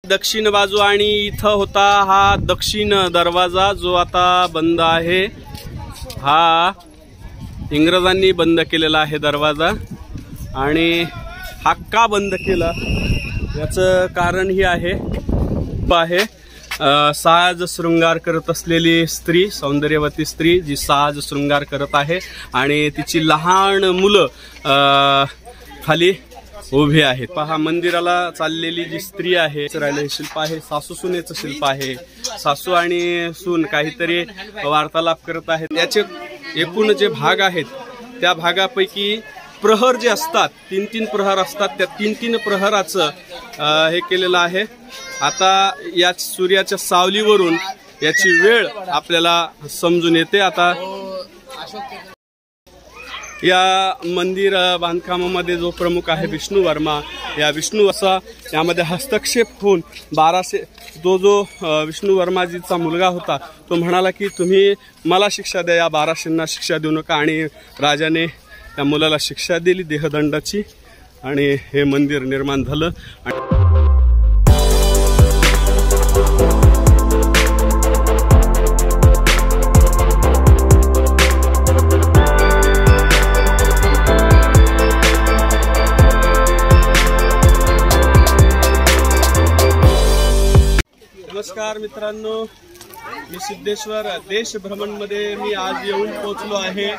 दक्षिण बाजू आणि इथं होता हा दक्षिण दरवाजा जो आता बंद आहे। हा इंग्रजांनी बंद केलेला आहे दरवाजा। आणि हा का बंद केला याचं कारण ही आहे साज शृंगार करत असलेली स्त्री, सौंदर्यवती स्त्री जी साज शृंगार करत आहे आणि तिची लहान मुलं खाली उभी आहेत। पहा मंदिराला चाललेली जी स्त्री आहे हे शिल्प आहे सासू सुनेचं शिल्प आहे। सासू आणि सून काहीतरी वार्तालाप करत आहेत। याचे एकूण जे भाग आहेत त्या भागापैकी प्रहर जे असतात 3-3 प्रहर असतात, त्या 3-3 प्रहराचं हे केलेलं आहे। आता या सूर्याच्या सावलीवरून याची वेळ आपल्याला समजून येते। आता या मंदिर बांधकामामध्ये जो प्रमुख आहे विष्णू वर्मा, या विष्णू असा यामध्ये हस्तक्षेप होऊन 1200 जो विष्णू वर्माजीचा मुलगा होता तो म्हणाला की तुम्ही मला शिक्षा द्या, या 1200 शिक्षा देऊ नका। आणि राजाने त्या मुलाला शिक्षा दिली देहदंडाची आणि हे मंदिर निर्माण झालं। नमस्कार मित्रांनो, मी सिद्धेश्वर देश भ्रमण मध्ये मी आज येऊन पोहोचलो आहे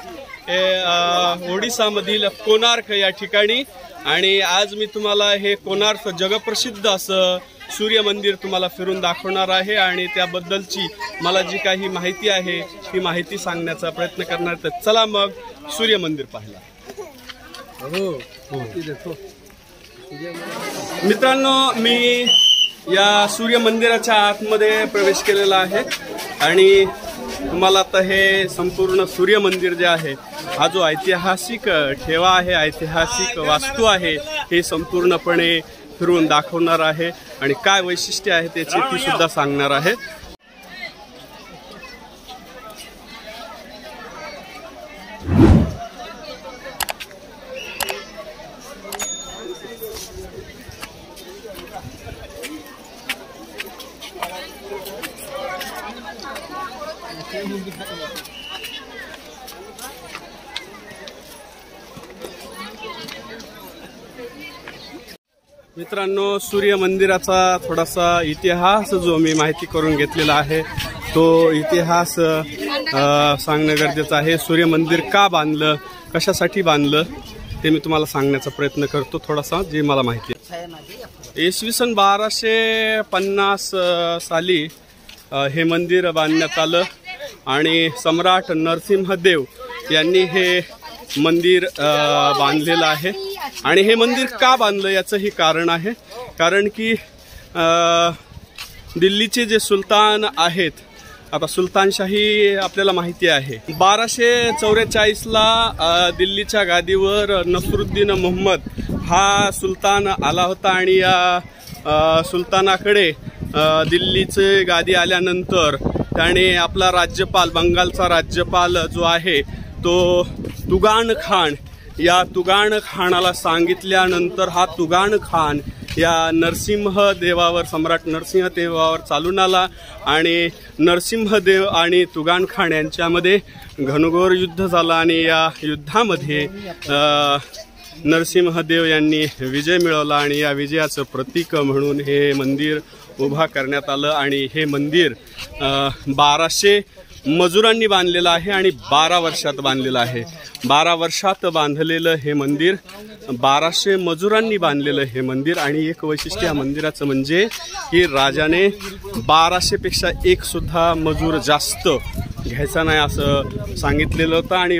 ओडिसामधील कोणार्क या ठिकाणी। आणि आज मी तुम्हाला हे कोणार्क जगप्रसिद्ध असं सूर्य मंदिर तुम्हाला फिरून दाखवणार आहे आणि त्याबद्दलची मला जी काही माहिती आहे ती माहिती सांगण्याचा प्रयत्न करणार। तर चला मग सूर्य मंदिर पाहायला। मित्रांनो, मी या सूर्य मंदिराच्या आतमध्ये प्रवेश केलेला आहे आणि तुम्हाला आता हे संपूर्ण सूर्य मंदिर जे आहे हा जो ऐतिहासिक ठेवा आहे, ऐतिहासिक वास्तू आहे, हे संपूर्णपणे फिरून दाखवणार आहे आणि काय वैशिष्ट्य आहे त्याची ती सुद्धा सांगणार आहे। मित्रांनो, सूर्य मंदिराचा थोडासा इतिहास जो मी माहिती करून घेतलेला आहे तो इतिहास सांगणं गरजेचं आहे। सूर्य मंदिर का बांधलं, कशासाठी बांधलं ते मी तुम्हाला सांगण्याचा प्रयत्न करतो थोडासा जे मला माहिती आहे। इसवी सन 1250 साली हे मंदिर बांधण्यात आलं आणि सम्राट नरसिंहदेव यांनी हे मंदिर बांधलेलं आहे। आणि हे मंदिर का बांधलं याचंही कारण आहे, कारण की दिल्लीचे जे सुलतान आहेत, आता सुलतानशाही आपल्याला माहिती आहे, 1244 ला दिल्लीच्या गादीवर नसरुद्दीन मोहम्मद हा सुलतान आला होता आणि या सुलतानाकडे दिल्लीचे गादी आल्यानंतर त्याने आपला राज्यपाल, बंगालचा राज्यपाल जो आहे तो तुगान खान, या तुगान खानाला सांगितल्यानंतर हा तुगान खान या नरसिंहदेवावर, सम्राट नरसिंहदेवावर चालून आला आणि नरसिंहदेव आणि तुगान खान यांच्यामध्ये घनघोर युद्ध झालं आणि या युद्धामध्ये नरसिंहदेव यांनी विजय मिळवला आणि या विजयाचं प्रतीक म्हणून हे मंदिर उभा करण्यात आलं। आणि हे मंदिर 1200 मजुरांनी बांधलेलं आहे आणि 12 वर्षात बांधलेलं आहे। 12 वर्षात बांधलेलं हे मंदिर, 1200 मजुरांनी बांधलेलं हे मंदिर। आणि एक वैशिष्ट्य या मंदिराचं म्हणजे की राजाने 1200 पेक्षा एक सुद्धा मजूर जास्त घ्यायचा नाही असं सांगितलेलं होतं आणि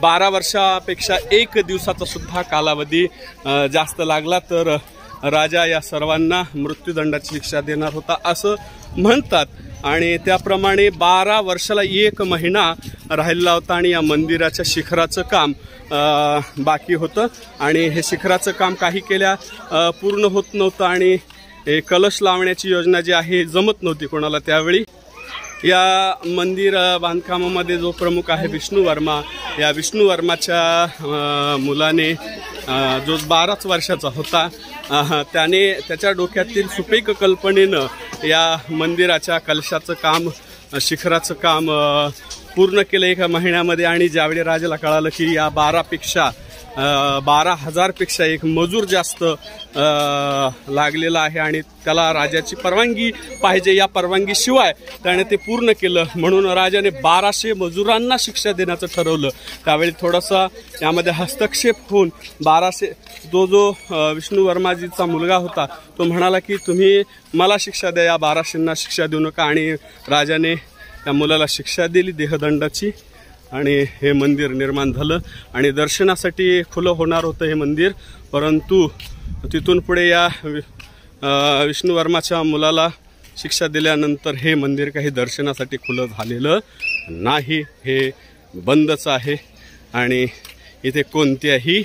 12 वर्षापेक्षा 1 दिवसाचा सुद्धा कालावधी जास्त लागला तर राजा या सर्वांना मृत्यूदंडाची शिक्षा देणार होता असं म्हणतात। आणि त्याप्रमाणे 12 वर्षाला 1 महिना राहिला होता आणि या मंदिराच्या शिखराचं काम बाकी होतं आणि हे शिखराचं काम काही केल्या पूर्ण होत नव्हतं आणि कलश लावण्याची योजना जी आहे जमत नव्हती कोणाला त्यावेळी। या मंदिर बांधकामामध्ये जो प्रमुख आहे विष्णू वर्मा, या विष्णू वर्माच्या मुलाने जो 12 वर्षाचा होता त्याने त्याच्या डोक्यातील सुपेक कल्पनेनं या मंदिराच्या कलशाचं काम, शिखराचं काम पूर्ण केलं 1 महिन्यामध्ये। आणि ज्यावेळी राजाला कळालं की या 12,000पेक्षा एक मजूर जास्त लागलेला आहे आणि त्याला राजाची परवानगी पाहिजे, या परवानगीशिवाय त्याने ते पूर्ण केलं, म्हणून राजाने 1200 मजुरांना शिक्षा देण्याचं ठरवलं। त्यावेळी थोडासा यामध्ये हस्तक्षेप होऊन 1200 जो विष्णू वर्माजीचा मुलगा होता तो म्हणाला की तुम्ही मला शिक्षा द्या, या 1200ना शिक्षा देऊ नका। आणि राजाने त्या मुलाला शिक्षा दिली देहदंडाची आणि हे मंदिर निर्माण झालं। आणि दर्शनासाठी खुलं होणार होतं हे मंदिर, परंतु तिथून पुढे या विष्णू वर्माच्या मुलाला शिक्षा दिल्यानंतर हे मंदिर काही दर्शनासाठी खुलं झालेलं नाही, हे बंदच आहे। आणि इथे कोणत्याही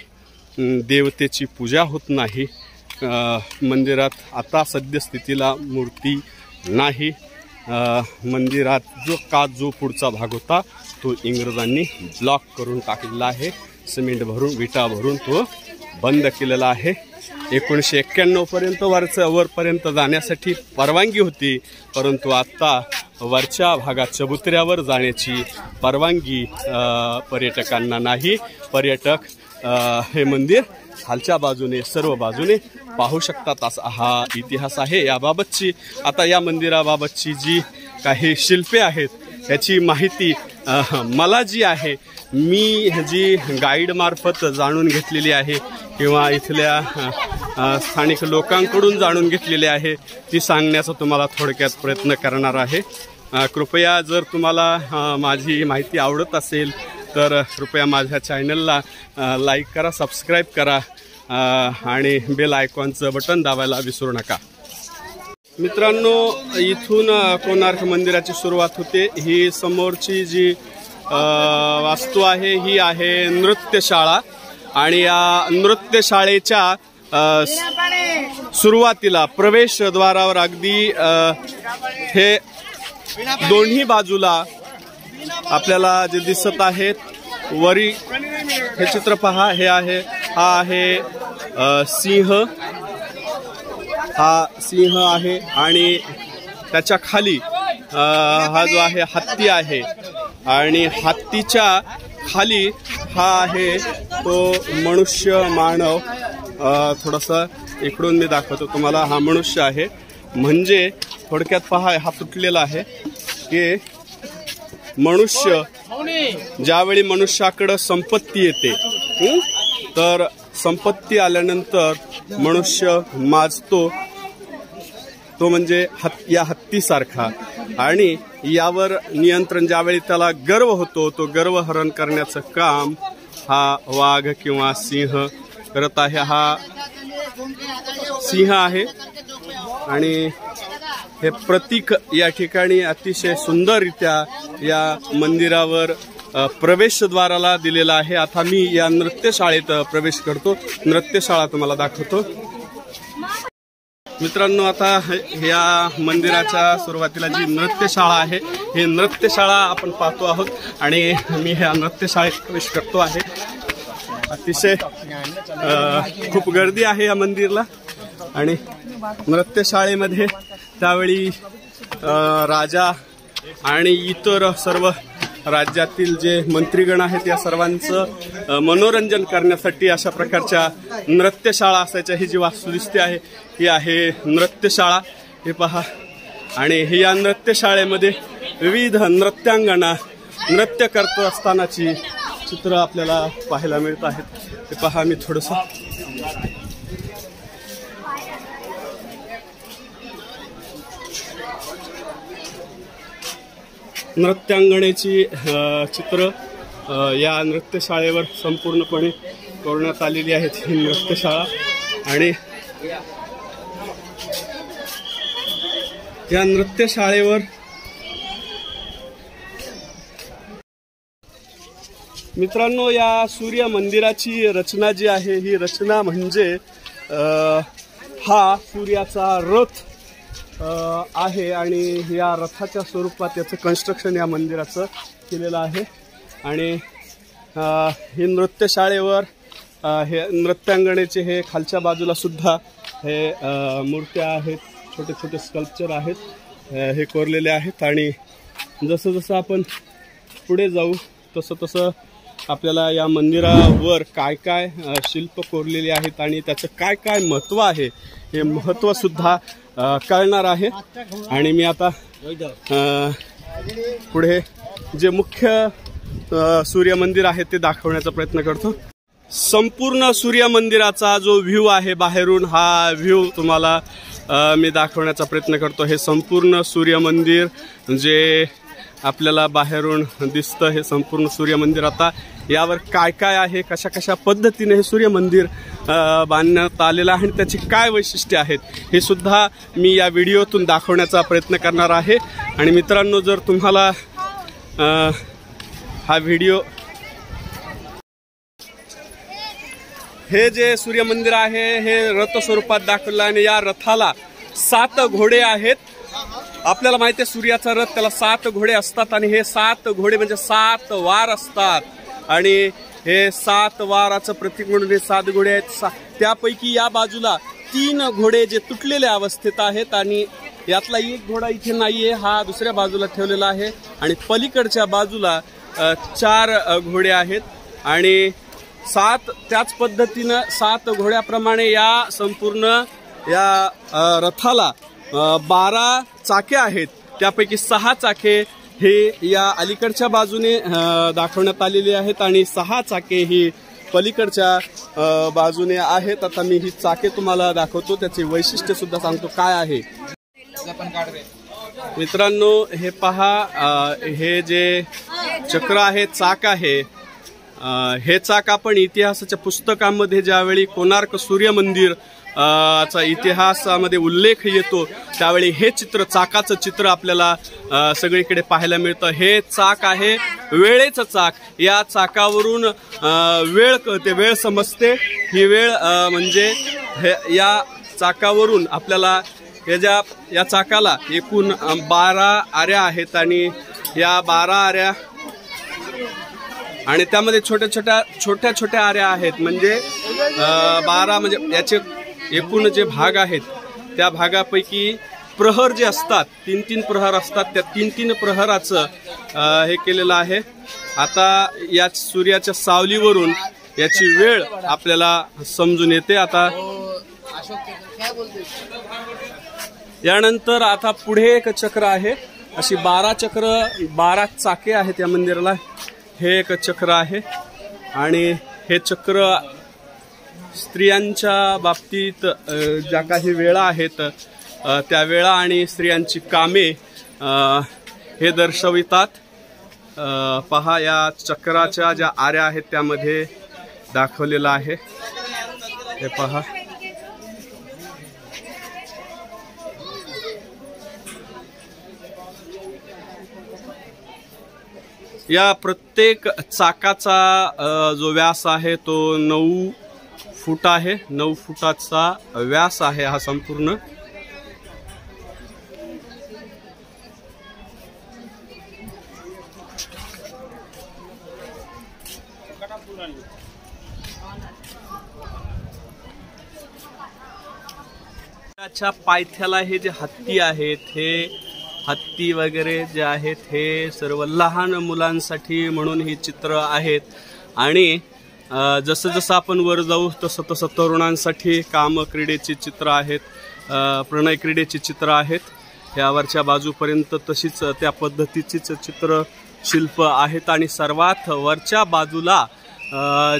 देवतेची पूजा होत नाही। मंदिरात आता सद्यस्थितीला मूर्ती नाही। मंदिरात जो पुढचा भाग होता तो इंग्रजांनी ब्लॉक करून टाकलेला आहे, सिमेंट भरून विटा भरून तो बंद केलेला आहे। 1991 पर्यंत वरपर्यंत जाण्यासाठी परवानगी होती, परंतु आता वरच्या भागात चबुतऱ्यावर जाण्याची परवानगी पर्यटकांना नाही। पर्यटक हे मंदिर खालच्या बाजूने सर्व बाजूने पाहू शकतात, असा हा इतिहास आहे याबाबतची। आता या मंदिराबाबतची जी काही शिल्पे आहेत याची माहिती मला जी आहे मी जी गाईड मार्फत जाणून घेतलेली आहे किंवा इथल्या स्थानिक लोकांकडून जाणून घेतलेली आहे ती सांगण्याचा तुम्हाला थोडक्यात प्रयत्न करणार आहे। कृपया जर तुम्हाला माझी माहिती आवडत असेल तर कृपया माझ्या चॅनलला लाईक करा, सबस्क्राईब करा आणि बेल आयकॉनचं बटन दाबायला विसरू नका। मित्रांनो, इथून कोणार्क मंदिराची सुरुवात होते। ही समोरची जी वास्तू आहे ही आहे नृत्यशाळा आणि या नृत्यशाळेच्या सुरुवातीला प्रवेशद्वारावर अगदी हे दोन्ही बाजूला आपल्याला जे दिसत आहेत वरी हे चित्र पहा, हा आहे सिंह, हा सिंह आहे आणि त्याच्या खाली हा जो आहे हत्ती आहे आणि हत्तीच्या खाली हा आहे तो मनुष्य मानव। थोडासा इकडून मी दाखवतो तुम्हाला, हा मनुष्य आहे। म्हणजे थोडक्यात पहा, हा तुटलेला आहे की मनुष्य ज्यावेळी मनुष्याकडे संपत्ती येते तर संपत्ती आल्यानंतर मनुष्य माजतो, तो म्हणजे या हत्तीसारखा। आणि यावर नियंत्रण ज्यावेळी त्याला गर्व होतो तो गर्व हरण करण्याचं काम हा वाघ किंवा सिंह करत आहे। हा सिंह आहे आणि हे प्रतीक या ठिकाणी अतिशय सुंदररित्या या मंदिरावर प्रवेशद्वाराला दिलेला आहे। आता मी या नृत्यशाळेत प्रवेश करतो, नृत्यशाळा तुम्हाला दाखवतो। मित्रांनो, आता या मंदिराच्या सुरुवातीला जी नृत्यशाळा आहे ही नृत्यशाळा आपण पाहतो आहोत आणि मी ह्या नृत्यशाळेत प्रवेश करतो आहे। अतिशय खूप गर्दी आहे या मंदिरला आणि नृत्यशाळेमध्ये त्यावेळी राजा आणि इतर सर्व राज्यातील जे मंत्रीगण आहेत या सर्वांचं मनोरंजन करण्यासाठी अशा प्रकारच्या नृत्यशाळा असायच्या। ही जी वास्तुस्थिती आहे ही आहे नृत्यशाळा, हे पहा। आणि ही या नृत्यशाळेमध्ये विविध नृत्यांगना नृत्य करत असतानाची चित्र आपल्याला पाहायला मिळत आहेत। हे पहा, मी थोडंसं नृत्यांगणेची चित्र या नृत्यशाळेवर संपूर्णपणे करण्यात आलेली आहेत। ही नृत्यशाळा आणि या नृत्यशाळेवर मित्रांनो या सूर्य मंदिराची रचना जी आहे ही रचना म्हणजे हा सूर्याचा रथ आहे आणि या रथाच्या स्वरूपात याचं कन्स्ट्रक्शन या मंदिराचं केलेलं आहे। आणि ही नृत्यशाळेवर हे नृत्यांगणेचे हे खालच्या बाजूला सुद्धा हे मूर्त्या आहेत, छोटे छोटे स्कल्पचर आहेत, हे कोरलेले आहेत. आणि जसं जसं आपण पुढे जाऊ तसं तसं आपल्याला या मंदिरावर काय काय शिल्प कोरलेली आहेत आणि त्याचं काय काय महत्त्व आहे हे महत्त्वसुद्धा कळणार आहे. आणि मी आता पुढे जे मुख्य सूर्य मंदिर आहे ते दाखवण्याचा प्रयत्न करतो. संपूर्ण सूर्य मंदिराचा जो व्ह्यू आहे बाहेरून, हा व्ह्यू तुम्हाला मी दाखवण्याचा प्रयत्न करतो. हे संपूर्ण सूर्य मंदिर जे आपल्याला बाहेरून दिसतं, हे संपूर्ण सूर्य मंदिर. आता यावर काय काय आहे, कशा कशा पद्धतीने हे सूर्य मंदिर बांधण्यात आलेलं आहे आणि त्याची काय वैशिष्ट्ये आहेत हे सुद्धा मी या व्हिडिओतून दाखवण्याचा प्रयत्न करणार आहे. आणि मित्रांनो, जर तुम्हाला हा व्हिडिओ, हे जे सूर्य मंदिर आहे हे रथ स्वरूपात दाखवलं आणि या रथाला 7 घोडे आहेत. आपल्याला माहिती आहे सूर्याचा रथ, त्याला 7 घोडे असतात आणि हे 7 घोडे म्हणजे 7 वार असतात. आणि हे 7 वाराचं प्रतीक म्हणून हे 7 घोडे आहेत. त्यापैकी या बाजूला 3 घोडे जे तुटलेल्या अवस्थेत आहेत आणि यातला एक घोडा इथे नाहीये, हा दुसऱ्या बाजूला ठेवलेला आहे. आणि पलीकडच्या बाजूला 4 घोडे आहेत. आणि त्याच पद्धतीनं 7 घोड्याप्रमाणे या संपूर्ण या रथाला 12 चाके आहेत. त्यापैकी 6 चाके हे या अलीकडच्या बाजूने दाखवण्यात आलेली आहेत आणि 6 चाके ही पलीकडच्या बाजूने आहेत. आता मी ही चाके तुम्हाला दाखवतो, त्याचे वैशिष्ट्य सुद्धा सांगतो काय आहे. मित्रांनो, हे पहा, हे जे चक्र आहे, चाक आहे, हे चाक आपण इतिहासाच्या पुस्तकामध्ये ज्यावेळी कोणार्क सूर्य मंदिर चा इतिहासामध्ये उल्लेख येतो त्यावेळी हे चित्र, चाकाचं चित्र आपल्याला सगळीकडे पाहायला मिळतं. हे चाक आहे वेळेचं चाक. या चाकावरून वेळ कळते, वेळ समजते. ही वेळ म्हणजे या चाकावरून आपल्याला या चाकाला एकूण 12 आऱ्या आहेत आणि या 12 आऱ्या आणि त्यामध्ये छोट्या छोट्या आऱ्या आहेत. म्हणजे 12 म्हणजे याचे एकूण जे भाग आहेत त्या भागापैकी प्रहर जे असतात, 3-3 प्रहर असतात, त्या 3-3 प्रहराचं हे केलेलं आहे. आता या सूर्याच्या सावलीवरून याची वेळ आपल्याला समजून येते. आता यानंतर आता पुढे एक चक्र आहे. अशी 12 चाके आहेत या मंदिराला. हे एक चक्र आहे आणि हे चक्र स्त्रियांच्या बाबतीत ज्या काही वेळा आहेत त्या वेळा आणि स्त्रियांची कामे हे दर्शवितात. पहा, या चक्राच्या ज्या आऱ्या आहेत त्यामध्ये दाखवलेलं आहे. हे पहा, या प्रत्येक चाकाचा जो व्यास आहे तो 9 फूट आहे. 9 फुटाचा व्यास आहे हा संपूर्ण. त्याच्या पायथ्याला हे जे हत्ती आहेत, हे हत्ती वगैरे जे आहेत हे सर्व लहान मुलांसाठी म्हणून ही चित्र आहेत. आणि जसं जसं आपण वर जाऊ तसं तसं तरुणांसाठी काम क्रीडेची चित्र आहेत, प्रणय क्रीडेची चित्र आहेत. यावरच्या बाजूपर्यंत तशीच त्या पद्धतीचीच चित्र शिल्प आहेत. आणि सर्वात वरच्या बाजूला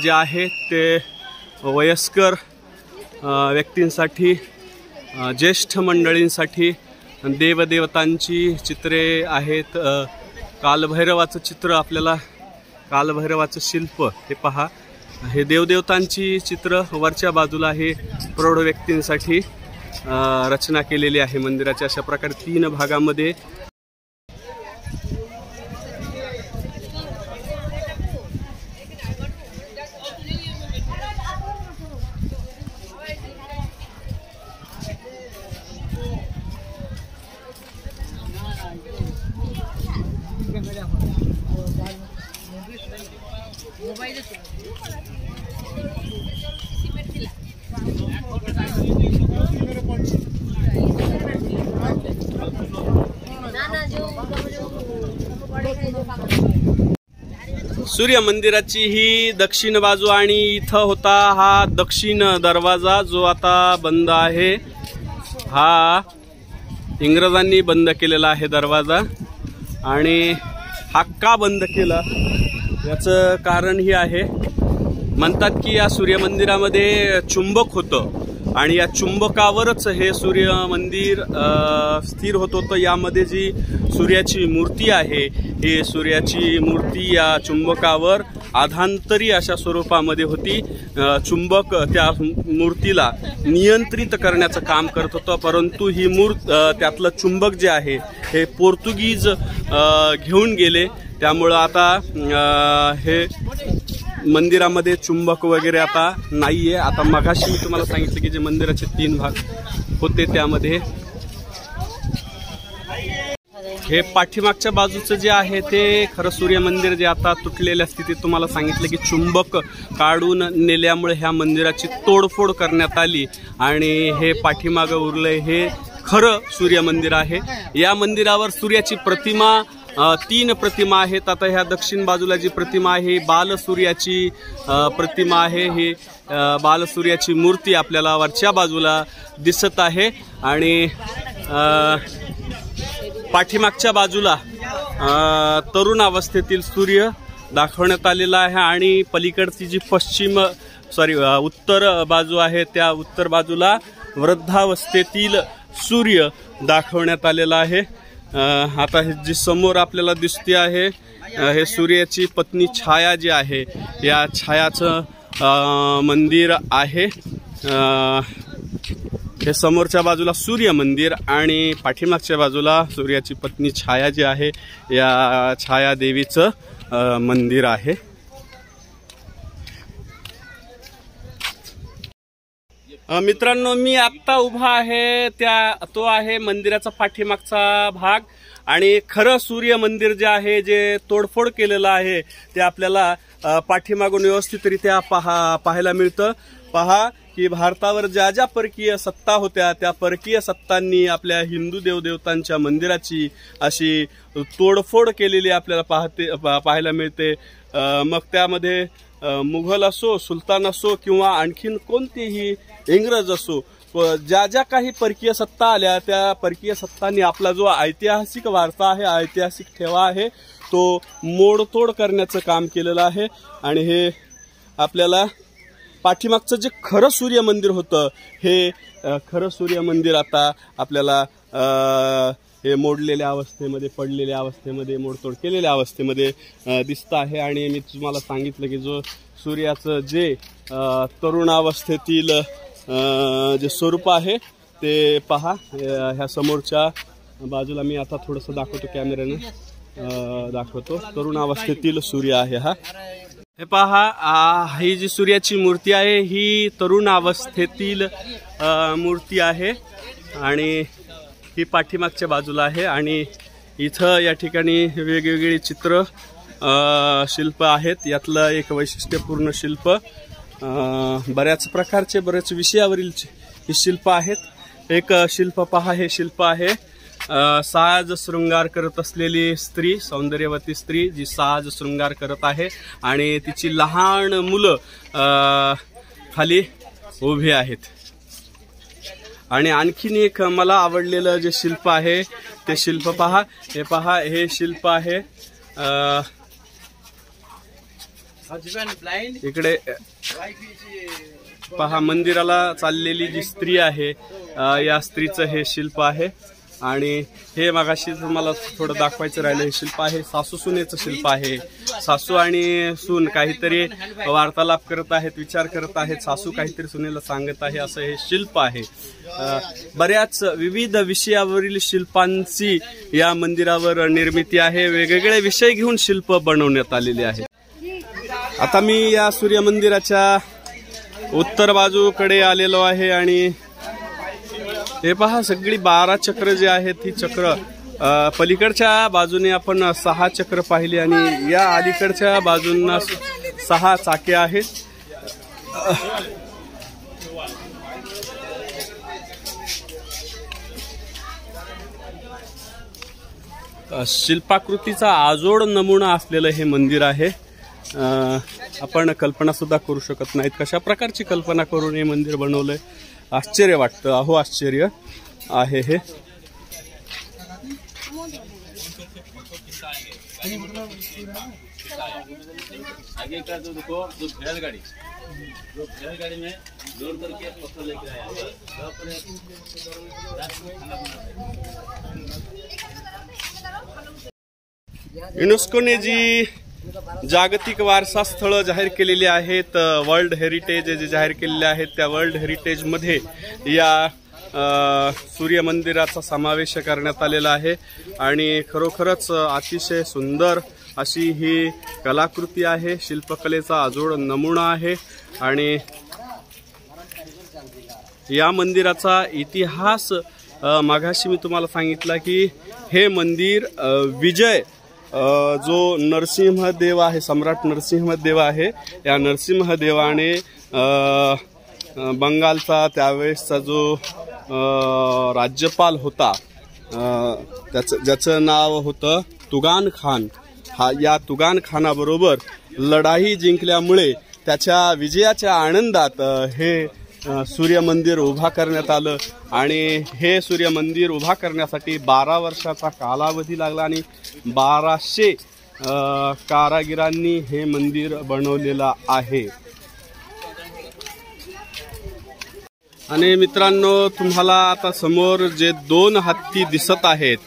जे आहे ते वयस्कर व्यक्तींसाठी, ज्येष्ठ मंडळींसाठी देवदेवतांची चित्रे आहेत. कालभैरवाचं चित्र, आपल्याला कालभैरवाचं शिल्प हे पहा, हे देवदेवतांची चित्र वरच्या बाजूला हे प्रौढ व्यक्तींसाठी रचना केलेली आहे मंदिराच्या. अशा प्रकारे 3 भागामध्ये मोबाईल सूर्य मंदिराची ही दक्षिण बाजू आणि इथं होता हा दक्षिण दरवाजा जो आता बंद आहे। हा इंग्रजांनी बंद केलेला आहे दरवाजा आणि हा का बंद केला याचं कारण ही आहे। म्हणतात की या सूर्य मंदिरामध्ये चुंबक होतं आणि या चुंबकावरच हे सूर्य मंदिर स्थिर होत होतं। यामध्ये जी सूर्याची मूर्ती आहे ही सूर्याची मूर्ती या चुंबकावर आधांतरी अशा स्वरूपामध्ये होती। चुंबक त्या मूर्तीला नियंत्रित करण्याचं काम करत होतं, परंतु ही त्यातलं चुंबक जे आहे हे पोर्तुगीज घेऊन गेले। त्यामुळं आता हे मंदिरामध्ये चुंबक वगैरे आता नाहीये। आता मगाशी मी तुम्हाला सांगितलं की जे मंदिराचे 3 भाग होते त्यामध्ये हे पाठीमागच्या बाजूचं जे आहे ते खरं सूर्य मंदिर जे आता तुटलेल्या स्थितीत तुम्हाला सांगितलं की चुंबक काढून नेल्यामुळे ह्या मंदिराची तोडफोड करण्यात आली आणि हे पाठीमागं उरलंय हे खरं सूर्य मंदिर आहे। या मंदिरावर सूर्याची प्रतिमा 3 प्रतिमा आहेत। आता ह्या दक्षिण बाजूला जी प्रतिमा आहे बालसूर्याची प्रतिमा आहे। ही बालसूर्याची मूर्ती आपल्याला वरच्या बाजूला दिसत आहे आणि पाठीमागच्या बाजूला तरुण अवस्थेतील सूर्य दाखवण्यात आलेला आहे आणि पलीकडची जी उत्तर बाजू आहे त्या उत्तर बाजूला वृद्धावस्थेतील सूर्य दाखवण्यात आलेला आहे। आता हे जी समोर आपल्याला दिसते आहे हे सूर्याची पत्नी छाया जी आहे या छायाचं मंदिर आहे। हे समोरच्या बाजूला सूर्य मंदिर आणि पाठीमागच्या बाजूला सूर्याची पत्नी छाया जी आहे या छाया देवीचं मंदिर आहे। मित्रांनो मी आत्ता उभा आहे तो आहे मंदिराचा पाठीमागचा भाग आणि खरं सूर्य मंदिर जे आहे जे तोडफोड केलेलं आहे ते आपल्याला पाठीमागून व्यवस्थितरित्या पाहायला मिळतं। पहा की भारतावर ज्या ज्या परकीय सत्ता होत्या त्या परकीय सत्तांनी आपल्या हिंदू देवदेवतांच्या मंदिराची अशी तोडफोड केलेली आपल्याला पाहायला मिळते। मग त्यामध्ये मुघल असो, सुलतान असो किंवा आणखीन कोणतेही इंग्रज असो, ज्या ज्या काही परकीय सत्ता आल्या त्या परकीय सत्तांनी आपला जो ऐतिहासिक वारसा आहे, ऐतिहासिक ठेवा आहे तो मोडतोड करण्याचं काम केलेलं आहे। आणि हे आपल्याला पाठीमागचं जे खरं सूर्य मंदिर होतं हे खरं सूर्य मंदिर आता आपल्याला हे मोडलेल्या अवस्थेमध्ये, पडलेल्या अवस्थेमध्ये, मोडतोड केलेल्या अवस्थेमध्ये दिसत आहे। आणि मी तुम्हाला सांगितलं की जो सूर्याचं जे तरुणावस्थेतील जे स्वरूप आहे ते पहा ह्या समोरच्या बाजूला मी आता थोडंसं दाखवतो, कॅमेऱ्याने दाखवतो। तरुणावस्थेतील सूर्य आहे हा। हे पहा ही जी सूर्याची मूर्ती आहे ही तरुण अवस्थेतील मूर्ती आहे आणि ही पाठीमागच्या बाजूला आहे आणि इथं या ठिकाणी वेगवेगळी चित्र शिल्प आहेत। यातलं एक वैशिष्ट्यपूर्ण शिल्प बऱ्याच प्रकारचे बरेच विषयावरील ही शिल्प आहेत। एक शिल्प पहा, हे शिल्प आहे साज शृंगार करत असलेली स्त्री, सौंदर्यवती स्त्री जी साज शृंगार करत आहे आणि तिची लहान मुलं खाली उभी आहेत। आणि आणखीन एक मला आवडलेलं जे शिल्प आहे ते शिल्प पहा, हे पहा हे शिल्प आहे इकडे पहा मंदिराला चाललेली जी स्त्री आहे या स्त्रीचं हे शिल्प आहे। आणि हे मगाशी तुम्हाला थोडं दाखवायचं राहिलं, हे शिल्प आहे सासू सुनेचं शिल्प आहे। सासू आणि सून काहीतरी वार्तालाप करत आहेत, विचार करत आहेत, सासू काहीतरी सुनेला सांगत आहे असं हे शिल्प आहे। बऱ्याच विविध विषयावरील शिल्पांची या मंदिरावर निर्मिती आहे, वेगवेगळे विषय घेऊन शिल्प बनवण्यात आलेले आहे। आता मी या सूर्य मंदिराच्या उत्तर बाजूकडे आलेलो आहे आणि हे पहा सगळी 12 चक्र जे आहेत ही चक्र पलीकडच्या बाजूने आपण 6 चक्र पाहिली आणि या अलीकडच्या बाजूंना 6 चाके आहेत। शिल्पाकृतीचा आजोड नमुना असलेलं हे मंदिर आहे। आपण कल्पना सुद्धा करू शकत नाहीत कशा प्रकारची कल्पना करून हे मंदिर बनवलंय। आश्चर्य वाटतं, अहो आश्चर्य आहे हे। आगे का जो देखो जो बैलगाड़ी में जोड़ करके पत्थर लेके आया है। युनेस्कोने जी जागतिक वारसा स्थळ जाहीर केलेली आहेत, वर्ल्ड हेरिटेज जे जाहीर केलेले आहेत, त्या वर्ल्ड हेरिटेज मध्ये या सूर्य मंदिराचा समावेश करण्यात आलेला आहे। आणि खरोखरच अतिशय सुंदर अशी ही कलाकृती आहे, शिल्पकलेचा आजोड नमुना आहे। आणि या मंदिराचा इतिहास मागाशी मी तुम्हाला सांगितला की हे मंदिर विजय जो नरसिंहदेव आहे, सम्राट नरसिंहदेव आहे, या नरसिंहदेवाने बंगालचा त्यावेळेसचा जो राज्यपाल होता ज्याचं नाव होतं तुगान खान, या तुगान खानाबरोबर लढाई जिंकल्यामुळे त्याच्या विजयाच्या आनंदात हे सूर्य मंदिर उभा करण्यात आलं। आणि हे सूर्य मंदिर उभा करण्यासाठी 12 वर्षाचा कालावधी लागला आणि 1200 कारागिरांनी हे मंदिर बनवलेलं आहे। आणि मित्रांनो, तुम्हाला आता समोर जे 2 हत्ती दिसत आहेत,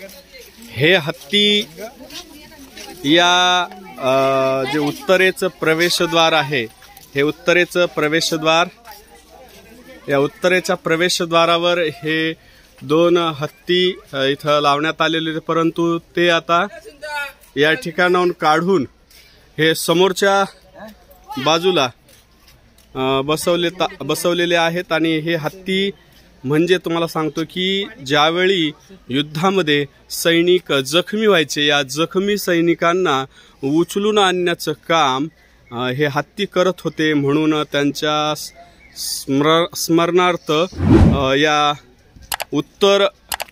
हे हत्ती या जे उत्तरेचं प्रवेशद्वार आहे, हे उत्तरेचं प्रवेशद्वार, या उत्तरेच्या प्रवेशद्वारावर हे 2 हत्ती इथं लावण्यात आलेले, परंतु ते आता या ठिकाणाहून काढून हे समोरच्या बाजूला बसवलेले आहेत। आणि हे हत्ती म्हणजे तुम्हाला सांगतो की ज्यावेळी युद्धामध्ये सैनिक जखमी व्हायचे, या जखमी सैनिकांना उचलून आणण्याचं काम हे हत्ती करत होते। म्हणून त्यांच्या स्मरणार्थ या उत्तर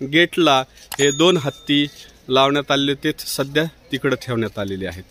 गेटला हे 2 हत्ती लावण्यात आलेले, ते सध्या तिकडे ठेवण्यात आलेले आहेत।